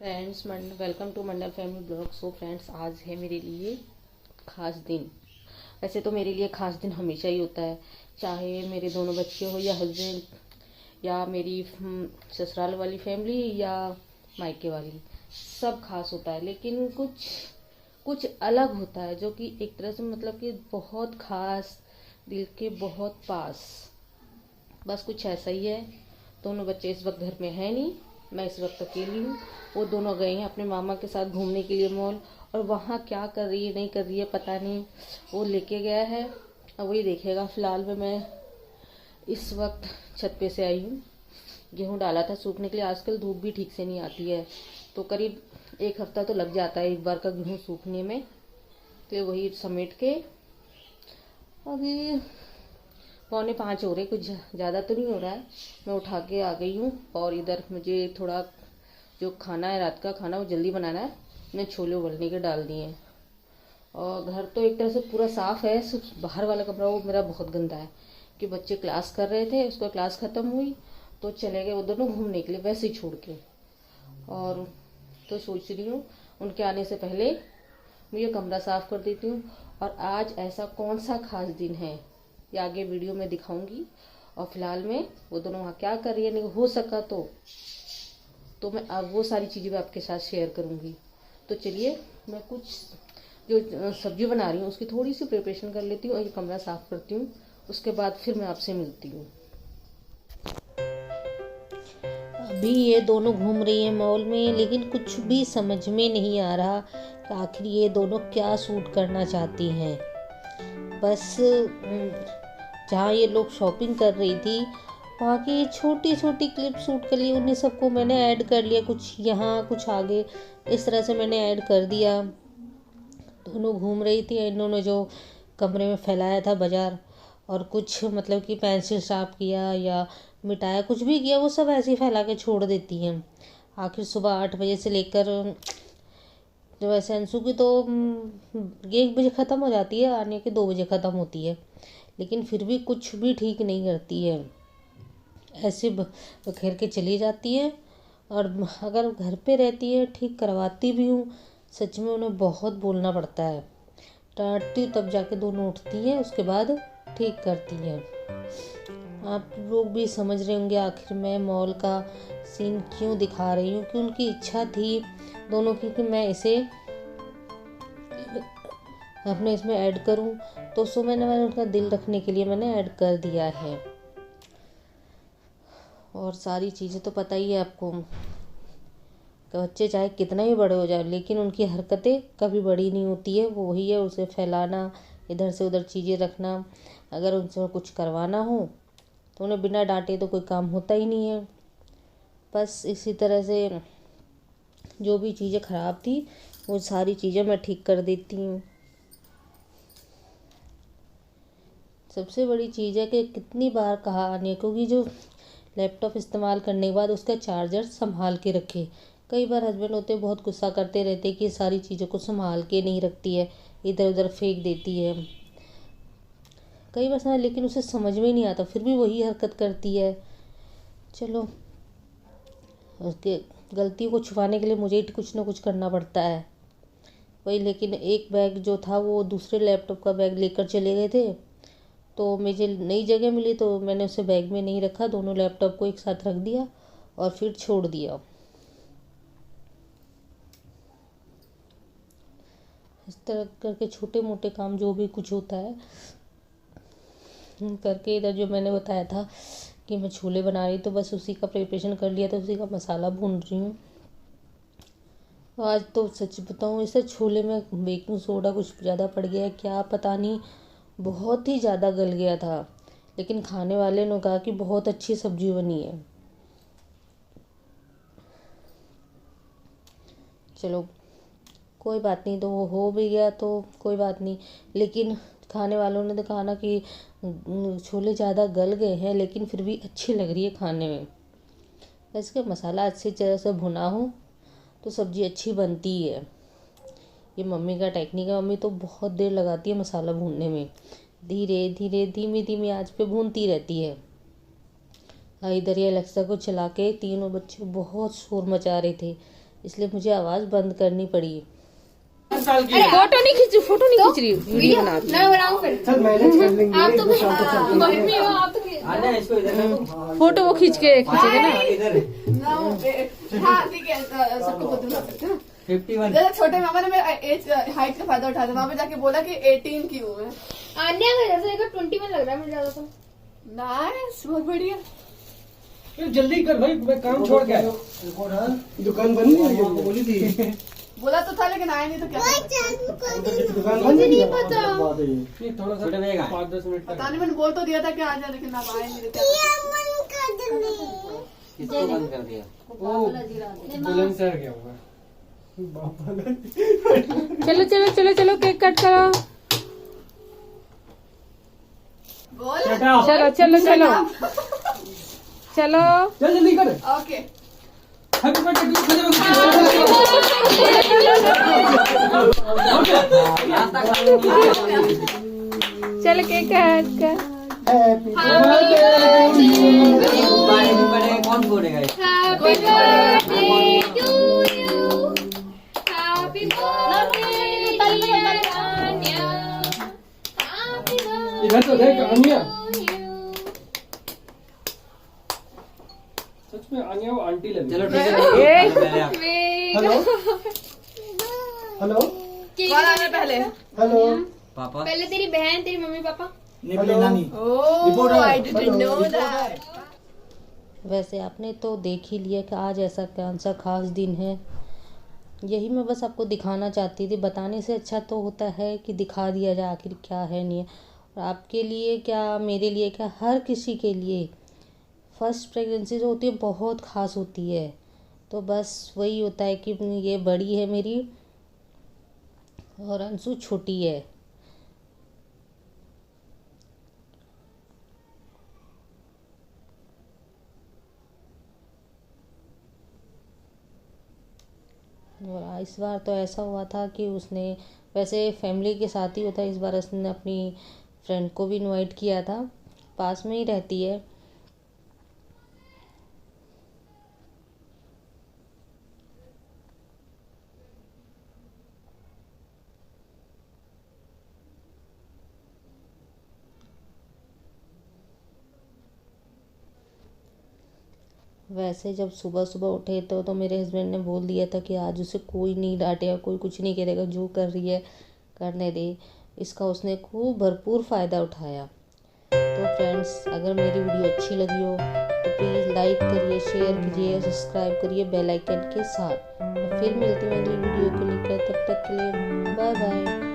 Friends, welcome to Mandal family blog. So friends, आज है मेरे लिए ख़ास दिन। वैसे तो मेरे लिए ख़ास दिन हमेशा ही होता है, चाहे मेरे दोनों बच्चे हो या हस्बैंड या मेरी ससुराल वाली फैमिली या मायके वाली, सब खास होता है। लेकिन कुछ कुछ अलग होता है जो कि एक तरह से मतलब कि बहुत खास, दिल के बहुत पास। बस कुछ ऐसा ही है। दोनों बच्चे इस वक्त घर में है नहीं, मैं इस वक्त अकेली हूँ। वो दोनों गए हैं अपने मामा के साथ घूमने के लिए मॉल, और वहाँ क्या कर रही है नहीं कर रही है पता नहीं। वो लेके गया है, अब वही देखेगा। फिलहाल में मैं इस वक्त छत पे से आई हूँ। गेहूँ डाला था सूखने के लिए। आजकल धूप भी ठीक से नहीं आती है, तो करीब एक हफ्ता तो लग जाता है एक बार का गेहूँ सूखने में। तो वही समेट के अभी 4:45 हो रहे, कुछ ज़्यादा तो नहीं हो रहा है। मैं उठा के आ गई हूँ, और इधर मुझे थोड़ा जो खाना है, रात का खाना, वो जल्दी बनाना है। मैंने छोले उबलने के डाल दिए हैं। और घर तो एक तरह से पूरा साफ़ है, सिर्फ बाहर वाला कमरा वो मेरा बहुत गंदा है। कि बच्चे क्लास कर रहे थे, उसका क्लास ख़त्म हुई तो चले गए वो दोनों घूमने के लिए, वैसे ही छोड़ के। और तो सोच रही हूँ उनके आने से पहले मैं ये कमरा साफ़ कर देती हूँ। और आज ऐसा कौन सा खास दिन है ये आगे वीडियो में दिखाऊंगी। और फिलहाल में वो दोनों वहाँ क्या कर रही है, नहीं हो सका तो मैं अब वो सारी चीज़ें मैं आपके साथ शेयर करूँगी। तो चलिए, मैं कुछ जो सब्जी बना रही हूँ उसकी थोड़ी सी प्रिपरेशन कर लेती हूँ और ये कमरा साफ़ करती हूँ। उसके बाद फिर मैं आपसे मिलती हूँ। अभी ये दोनों घूम रही हैं मॉल में, लेकिन कुछ भी समझ में नहीं आ रहा कि आखिर ये दोनों क्या शूट करना चाहती हैं। बस जहाँ ये लोग शॉपिंग कर रही थी वहाँ की छोटी छोटी क्लिप शूट कर ली। उन्हें सबको मैंने ऐड कर लिया, कुछ यहाँ कुछ आगे, इस तरह से मैंने ऐड कर दिया। दोनों घूम रही थी, इन्होंने जो कमरे में फैलाया था बाज़ार, और कुछ मतलब कि पेंसिल शार्प किया या मिटाया, कुछ भी किया, वो सब ऐसे ही फैला के छोड़ देती हैं। आखिर सुबह 8 बजे से लेकर जो वैसे अंशु की तो 1 बजे ख़त्म हो जाती है, आने के 2 बजे ख़त्म होती है, लेकिन फिर भी कुछ भी ठीक नहीं करती है। ऐसे बखेर के चली जाती है। और अगर घर पे रहती है, ठीक करवाती भी हूँ, सच में उन्हें बहुत बोलना पड़ता है। डांटती हूँ तब जाके दोनों उठती हैं, उसके बाद ठीक करती हैं। आप लोग भी समझ रहे होंगे आखिर मैं मॉल का सीन क्यों दिखा रही हूँ, कि उनकी इच्छा थी दोनों की कि मैं इसे अपने इसमें ऐड करूँ, तो सो मैंने उनका दिल रखने के लिए मैंने ऐड कर दिया है। और सारी चीज़ें तो पता ही है आपको, बच्चे चाहे कितना ही बड़े हो जाए लेकिन उनकी हरकतें कभी बड़ी नहीं होती है। वो वही है, उसे फैलाना, इधर से उधर चीज़ें रखना। अगर उनसे कुछ करवाना हो तो उन्हें बिना डांटे तो कोई काम होता ही नहीं है। बस इसी तरह से जो भी चीज़ें ख़राब थी वो सारी चीज़ें मैं ठीक कर देती हूँ। सबसे बड़ी चीज़ है कि कितनी बार कहा आने को कि जो लैपटॉप इस्तेमाल करने के बाद उसका चार्जर संभाल के रखे। कई बार हस्बैंड होते बहुत गुस्सा करते रहते कि सारी चीज़ों को संभाल के नहीं रखती है, इधर उधर फेंक देती है। कई बार समझ, लेकिन उसे समझ में नहीं आता, फिर भी वही हरकत करती है। चलो, उसके गलतियों को छुपाने के लिए मुझे ही कुछ ना कुछ करना पड़ता है। वही, लेकिन एक बैग जो था वो दूसरे लैपटॉप का बैग लेकर चले गए थे, तो मुझे नई जगह मिली तो मैंने उसे बैग में नहीं रखा, दोनों लैपटॉप को एक साथ रख दिया और फिर छोड़ दिया। इस तरह करके छोटे मोटे काम जो भी कुछ होता है करके, इधर जो मैंने बताया था कि मैं छोले बना रही, तो बस उसी का प्रिपरेशन कर लिया था, उसी का मसाला भून रही हूँ। आज तो सच बताऊँ, इसे छोले में बेकिंग सोडा कुछ ज़्यादा पड़ गया है क्या पता नहीं, बहुत ही ज़्यादा गल गया था। लेकिन खाने वाले ने कहा कि बहुत अच्छी सब्जी बनी है। चलो कोई बात नहीं, तो वो हो भी गया तो कोई बात नहीं। लेकिन खाने वालों ने तो कहा ना कि छोले ज़्यादा गल गए हैं, लेकिन फिर भी अच्छी लग रही है खाने में। इसका मसाला अच्छी तरह से भुना हो तो सब्ज़ी अच्छी बनती है। ये मम्मी का टेक्निक है। मम्मी तो बहुत देर लगाती है मसाला भूनने में, धीरे धीरे धीमी धीमी आंच पे भूनती रहती है। इधर ये अलेक्सा को चला के तीनों बच्चे बहुत शोर मचा रहे थे इसलिए मुझे आवाज़ बंद करनी पड़ी। फोटो नहीं खींच रही, वीडियो बना रही। मैं बनाऊं फिर। चल मैनेज कर लेंगे। आप तो घर में हो, आप तो इसको इधर फोटो वो खींचेगा ना। इधर हाँ ठीक है, सबको बदल सकते हैं ना। 51 जैसे छोटे मामा ने मेरा एज हाइट का फायदा उठाया था, वहाँ पे जाके बोला कि 18 की हूँ मैं। अन्य का जैसे देखो 21 लग रहा है मुझे ज्यादा तो। नाइस, बहुत बढ़िया। जल्दी कर भाई, मैं काम छोड़ के आया। दुकान बंद नहीं हुई है, बोली थी। बोला तो था लेकिन आया नहीं तो क्या कर सकते। दुकान बंद नहीं पता। नहीं, थोड़ा सा छोटे भैया 5-10 मिनट पता नहीं, मैंने बोल तो दिया था कि आ जा, लेकिन आप आए नहीं तो इसको बंद कर दिया। बुलंद शहर गया होगा। चलो चलो चलो चलो, केक कट करो। बोल। चलो चलो चलो चलो। चल जल्दी कर। ओके। हैप्पी बर्थडे चलो केक कट कर। बड़े कौन बोलेगा? Happy birthday to you, happy birthday Anya, happy इधर तो देख अनिया। सच में अनिया वो आंटी लगी। चलो ठीक है। हेलो हेलो कौन आने पहले? हेलो पापा पहले तेरी बहन, तेरी mummy papa. Oh, I didn't know that. वैसे आपने तो देख ही लिया कि आज ऐसा कौन सा खास दिन है। यही मैं बस आपको दिखाना चाहती थी। बताने से अच्छा तो होता है कि दिखा दिया जाए आखिर क्या है नहीं है। और आपके लिए क्या, मेरे लिए क्या, हर किसी के लिए फर्स्ट प्रेगनेंसी जो होती है बहुत ख़ास होती है। तो बस वही होता है कि ये बड़ी है मेरी और अंशु छोटी है। और इस बार तो ऐसा हुआ था कि उसने, वैसे फैमिली के साथ ही होता है, इस बार उसने अपनी फ्रेंड को भी इनवाइट किया था, पास में ही रहती है। वैसे जब सुबह सुबह उठे तो मेरे हस्बैंड ने बोल दिया था कि आज उसे कोई नहीं डांटेगा, कोई कुछ नहीं करेगा, जो कर रही है करने दे। इसका उसने खूब भरपूर फ़ायदा उठाया। तो फ्रेंड्स, अगर मेरी वीडियो अच्छी लगी हो तो प्लीज़ लाइक करिए, शेयर कीजिए, सब्सक्राइब करिए बेल आइकन के साथ। फिर मिलती हूँ अगली वीडियो को लेकर, तब तक के लिए बाय बाय।